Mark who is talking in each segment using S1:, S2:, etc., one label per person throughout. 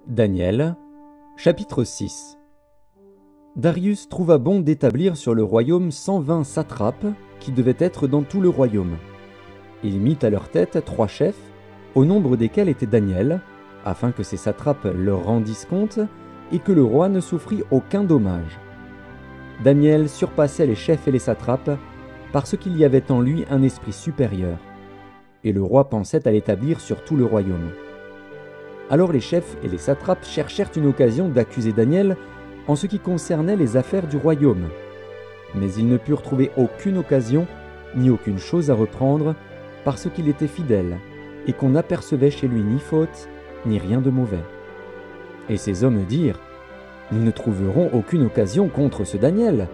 S1: Daniel, chapitre 6. Darius trouva bon d'établir sur le royaume 120 satrapes qui devaient être dans tout le royaume. Il mit à leur tête 3 chefs, au nombre desquels était Daniel, afin que ces satrapes leur rendissent compte et que le roi ne souffrit aucun dommage. Daniel surpassait les chefs et les satrapes parce qu'il y avait en lui un esprit supérieur, et le roi pensait à l'établir sur tout le royaume. Alors les chefs et les satrapes cherchèrent une occasion d'accuser Daniel en ce qui concernait les affaires du royaume. Mais ils ne purent trouver aucune occasion ni aucune chose à reprendre parce qu'il était fidèle et qu'on n'apercevait chez lui ni faute ni rien de mauvais. Et ces hommes dirent : « Nous ne trouverons aucune occasion contre ce Daniel,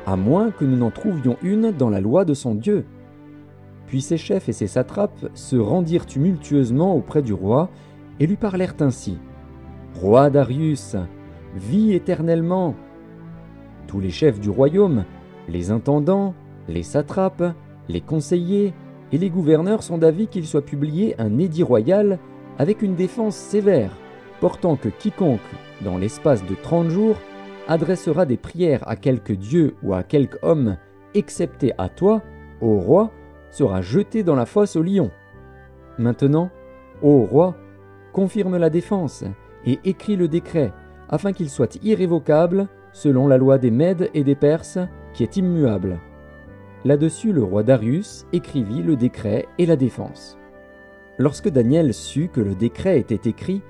S1: à moins que nous n'en trouvions une dans la loi de son Dieu. » Puis ces chefs et ces satrapes se rendirent tumultueusement auprès du roi et lui parlèrent ainsi : « Roi Darius, vis éternellement. Tous les chefs du royaume, les intendants, les satrapes, les conseillers et les gouverneurs sont d'avis qu'il soit publié un édit royal avec une défense sévère, portant que quiconque, dans l'espace de 30 jours, adressera des prières à quelque dieu ou à quelque homme, excepté à toi, ô roi, sera jeté dans la fosse aux lions. Maintenant, ô roi, confirme la défense et écris le décret, afin qu'il soit irrévocable, selon la loi des Mèdes et des Perses, qui est immuable. » Là-dessus, le roi Darius écrivit le décret et la défense. Lorsque Daniel sut que le décret était écrit,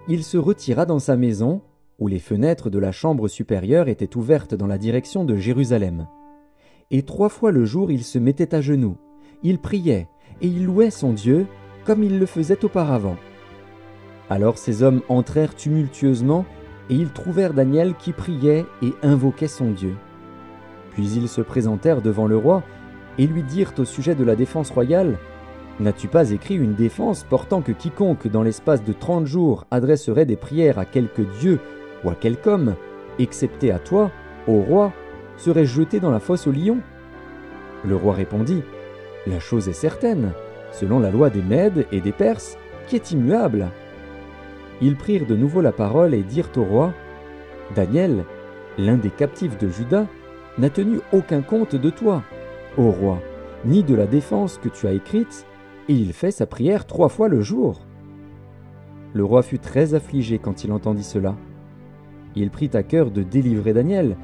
S1: il se retira dans sa maison, où les fenêtres de la chambre supérieure étaient ouvertes dans la direction de Jérusalem. Et 3 fois le jour, il se mettait à genoux, il priait et il louait son Dieu, comme il le faisait auparavant. Alors ces hommes entrèrent tumultueusement, et ils trouvèrent Daniel qui priait et invoquait son Dieu. Puis ils se présentèrent devant le roi, et lui dirent au sujet de la défense royale : « N'as-tu pas écrit une défense portant que quiconque dans l'espace de 30 jours adresserait des prières à quelque dieu ou à quelque homme, excepté à toi, ô roi, serait jeté dans la fosse aux lions ?» Le roi répondit : « La chose est certaine, selon la loi des Mèdes et des Perses, qui est immuable. » Ils prirent de nouveau la parole et dirent au roi : « Daniel, l'un des captifs de Juda, n'a tenu aucun compte de toi, ô roi, ni de la défense que tu as écrite, et il fait sa prière 3 fois le jour. » Le roi fut très affligé quand il entendit cela. Il prit à cœur de délivrer Daniel,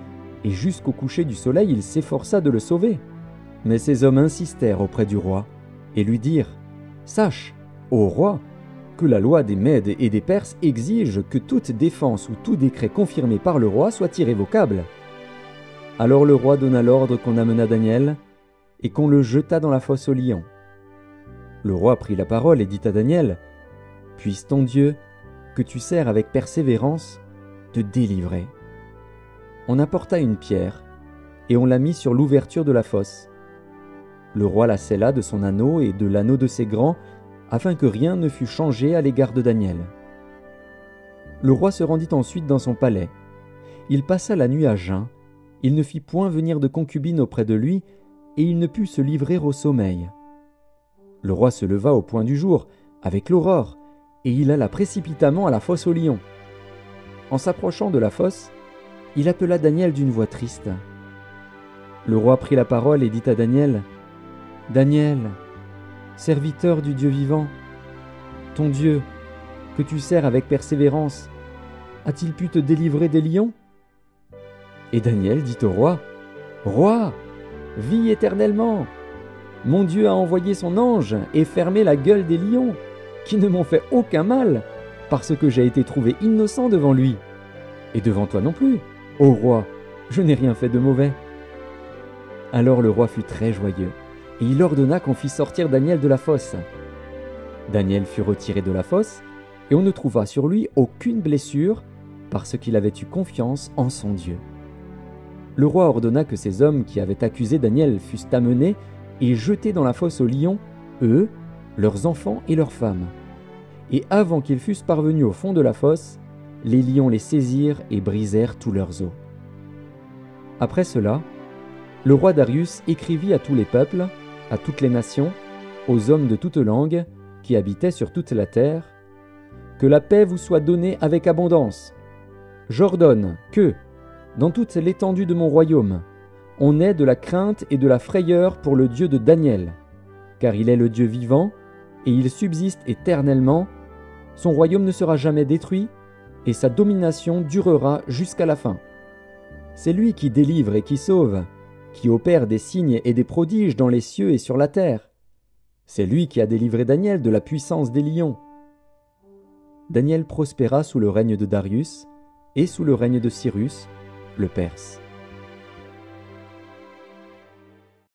S1: et jusqu'au coucher du soleil il s'efforça de le sauver. Mais ces hommes insistèrent auprès du roi, et lui dirent : « Sache, ô roi, que la loi des Mèdes et des Perses exige que toute défense ou tout décret confirmé par le roi soit irrévocable. » Alors le roi donna l'ordre qu'on amena Daniel et qu'on le jeta dans la fosse aux lions. Le roi prit la parole et dit à Daniel : « Puisse ton Dieu, que tu sers avec persévérance, te délivrer. » On apporta une pierre et on la mit sur l'ouverture de la fosse. Le roi la scella de son anneau et de l'anneau de ses grands, afin que rien ne fût changé à l'égard de Daniel. Le roi se rendit ensuite dans son palais. Il passa la nuit à jeun, il ne fit point venir de concubine auprès de lui, et il ne put se livrer au sommeil. Le roi se leva au point du jour, avec l'aurore, et il alla précipitamment à la fosse aux lions. En s'approchant de la fosse, il appela Daniel d'une voix triste. Le roi prit la parole et dit à Daniel : « Daniel, serviteur du Dieu vivant, ton Dieu, que tu sers avec persévérance, a-t-il pu te délivrer des lions ?» Et Daniel dit au roi : « Roi, vis éternellement. Mon Dieu a envoyé son ange et fermé la gueule des lions, qui ne m'ont fait aucun mal, parce que j'ai été trouvé innocent devant lui. Et devant toi non plus, ô roi, je n'ai rien fait de mauvais. » Alors le roi fut très joyeux, et il ordonna qu'on fît sortir Daniel de la fosse. Daniel fut retiré de la fosse, et on ne trouva sur lui aucune blessure, parce qu'il avait eu confiance en son Dieu. Le roi ordonna que ces hommes qui avaient accusé Daniel fussent amenés et jetés dans la fosse aux lions, eux, leurs enfants et leurs femmes. Et avant qu'ils fussent parvenus au fond de la fosse, les lions les saisirent et brisèrent tous leurs os. Après cela, le roi Darius écrivit à tous les peuples, à toutes les nations, aux hommes de toutes langues, qui habitaient sur toute la terre, que la paix vous soit donnée avec abondance. J'ordonne que, dans toute l'étendue de mon royaume, on ait de la crainte et de la frayeur pour le Dieu de Daniel, car il est le Dieu vivant, et il subsiste éternellement, son royaume ne sera jamais détruit, et sa domination durera jusqu'à la fin. C'est lui qui délivre et qui sauve, qui opère des signes et des prodiges dans les cieux et sur la terre. C'est lui qui a délivré Daniel de la puissance des lions. Daniel prospéra sous le règne de Darius et sous le règne de Cyrus, le Perse.